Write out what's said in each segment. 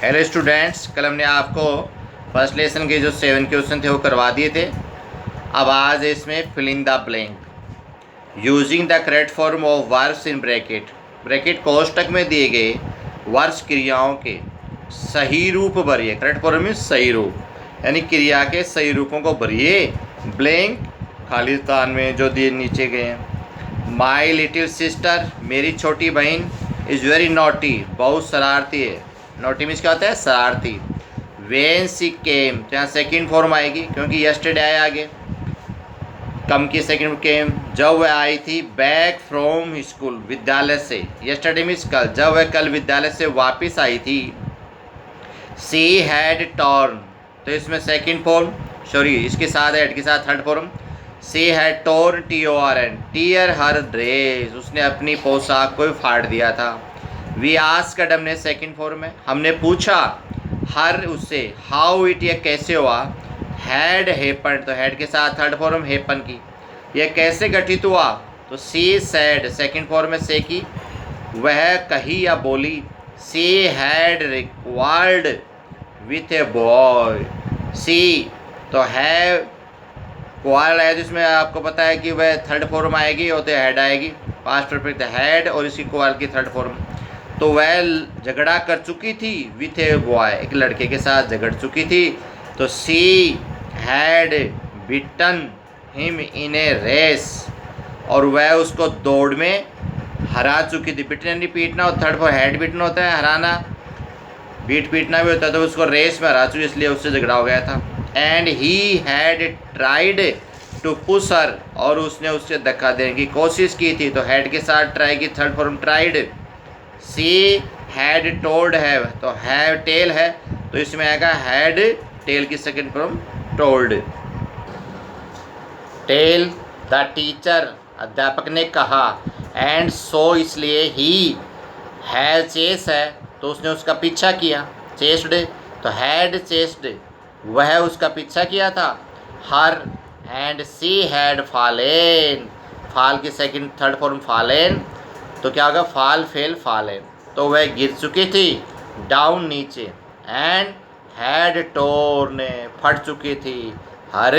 Hello students, कल हमने आपको फर्स्ट लेसन के जो 7 क्वेश्चन थे वो करवा दिए थे। अब आज है इसमें fill in the blank using the correct form of verbs in bracket. Bracket कोष्टक में दिए गए वर्ष क्रियाओं के सही रूप भरिए। करेक्ट फॉर्म में सही रूप, यानी क्रिया के सही रूपों को भरिए ब्लैंक खाली स्थान में जो दिए नीचे गए हैं। माई लिटिल सिस्टर, मेरी छोटी बहन, इज़ वेरी नॉटी, बहुत शरारती है। नोटी मीन्स क्या होता है? शरारती। वेन सी केम, तो यहाँ सेकेंड फॉर्म आएगी क्योंकि यस्टरडे आया आगे। कम की सेकेंड केम, जब वह आई थी बैक फ्रॉम स्कूल, विद्यालय से। यस्टरडे मीन्स कल, जब वह कल विद्यालय से वापस आई थी। सी हैड टॉर्न, तो इसमें सेकेंड फॉर्म, सॉरी इसके साथ हैड के साथ third form. She had torn TORN, tear her dress, उसने अपनी पोशाक को फाड़ दिया था। वी आस्क्ड, हमने सेकेंड फॉर्म में हमने पूछा हर उससे, हाउ इट, यह कैसे हुआ। हैड हेपन, तो हैड के साथ थर्ड फॉर्म हेपन की, यह कैसे घटित हुआ। तो सी सैड, सेकेंड फॉर्म में से की, वह कही या बोली। She had required with a boy, she तो है क्वाल है, जिसमें आपको पता है कि वह थर्ड फॉर्म आएगी और तो हेड आएगी। पास्ट परफेक्ट हैड और इसी क्वाल की थर्ड फॉर्म। तो वह झगड़ा कर चुकी थी विथ ए बॉय, एक लड़के के साथ झगड़ चुकी थी। तो she had beaten him in a race, और वह उसको दौड़ में हरा चुकी थी। बिटन यानी पीटना, और थर्ड फॉर हैड बिटन होता है हराना, बीट पीटना भी होता है। तो उसको रेस में हरा चुकी, इसलिए उससे झगड़ा हो गया था। And he had tried to push her, और उसने उससे धक्का देने की कोशिश की थी। तो हैड के साथ ट्राई की third form tried. She had told have, तो हैव टेल है, तो इसमें आएगा हैड टेल की second form told. Tell, the teacher, अध्यापक ने कहा। एंड सो, इसलिए ही हैज चेस है, तो उसने उसका पीछा किया। चेस्ड, तो हैड चेस्ड, वह उसका पीछा किया था। हर, एंड सी हैड फॉलेन, फाल की सेकंड थर्ड फॉर्म फॉलेन, तो क्या होगा? फाल फेल फालेन, तो वह गिर चुकी थी डाउन नीचे। एंड हैड टोर्न, फट चुकी थी हर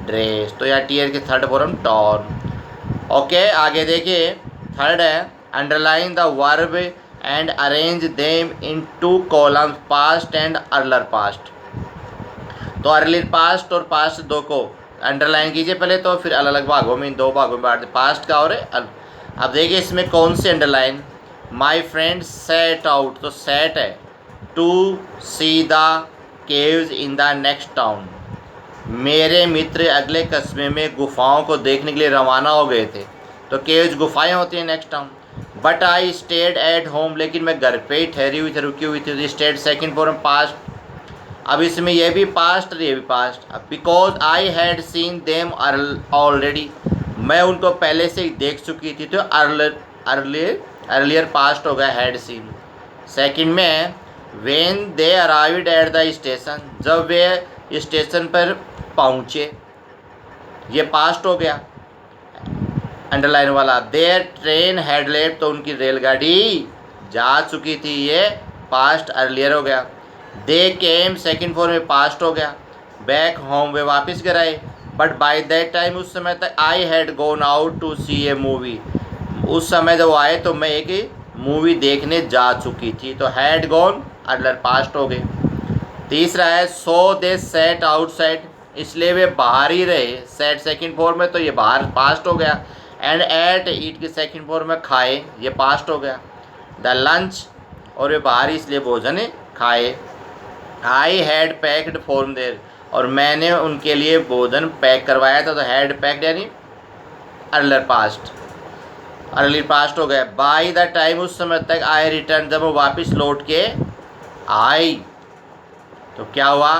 ड्रेस, तो यहाँ टीयर की थर्ड फॉर्म टॉर्न। ओके, आगे देखिए थर्ड है underline the verb and arrange them in 2 columns, past and earlier past. तो अर्लियर पास्ट और पास्ट दो को अंडरलाइन कीजिए पहले, तो फिर अलग अलग भागों में, इन 2 भागों में बांट दे, पास्ट का और अब देखिए इसमें कौन सी underline. My friend set out, तो सेट है to see the caves in the next town, मेरे मित्र अगले कस्बे में गुफाओं को देखने के लिए रवाना हो गए थे। तो केव्स गुफाएं होती हैं next town. But I stayed at home, लेकिन मैं घर पे ही ठहरी हुई थी, रुकी हुई थी। स्टेड सेकेंड फॉर्म पास्ट, अब इसमें यह भी पास्ट और ये भी पास्ट। अब because I had seen them already, मैं उनको पहले से ही देख चुकी थी, तो अर्लियर पास्ट हो गया हैड सीन। सेकंड में when they arrived at the station, जब वे स्टेशन पर पहुँचे, ये पास्ट हो गया अंडरलाइन वाला। देयर ट्रेन हैड लेफ्ट, तो उनकी रेलगाड़ी जा चुकी थी, ये पास्ट अर्लियर हो गया। दे केम सेकेंड फॉर्म में पास्ट हो गया। बैक होम, वे वापस घर आए। बट बाय दैट टाइम, उस समय तक, I had gone out to see a movie, उस समय जब आए तो मैं एक मूवी देखने जा चुकी थी। तो हैड गोन अर्लियर पास्ट हो गए। तीसरा है सो दे सेट आउटसाइड, इसलिए वे बाहर ही रहे, सेट सेकेंड फॉर्म में, तो ये बाहर पास्ट हो गया। एंड एट, ईट की सेकेंड फॉर्म में खाए, ये पास्ट हो गया। द लंच, और वे बाहर ही इसलिए भोजन खाए। I had packed for their, और मैंने उनके लिए भोजन पैक करवाया था। तो हैड पैक्ड यानी अर्लियर पास्ट, अर्ली पास्ट हो गया। बाय द टाइम, उस समय तक, आई रिटर्न, जब वो वापस लौट के आई, तो क्या हुआ?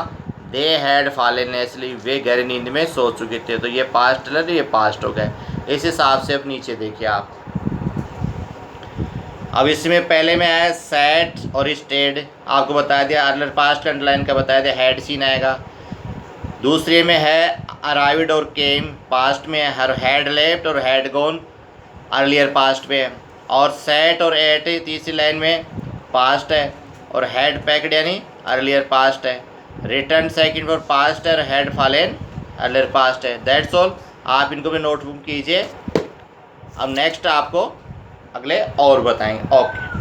दे हैड फॉलन एस्लीप, वे गहरी नींद में सो चुके थे। तो ये पास्ट है, ये पास्ट हो गए। इस हिसाब से अब नीचे देखिए आप। अब इसमें पहले में आया सैट और स्टेड, आपको बता दिया। अर्लियर पास्ट अंडरलाइन का बताया दिया, हैड सीन आएगा। दूसरे में है अराइव्ड और केम, पास्ट में हर हैड लेफ्ट और हैड गॉन, अर्लियर पास्ट में है। और सेट और एट तीसरी लाइन में पास्ट है। और हैड पैक्ड यानी अर्लियर पास्ट है। रिटर्न सेकंड फॉर पास्ट है और हैड फॉलन अर्लियर पास्ट है। That's all. आप इनको भी नोटबुक कीजिए। अब नेक्स्ट आपको अगले और बताएंगे। ओके।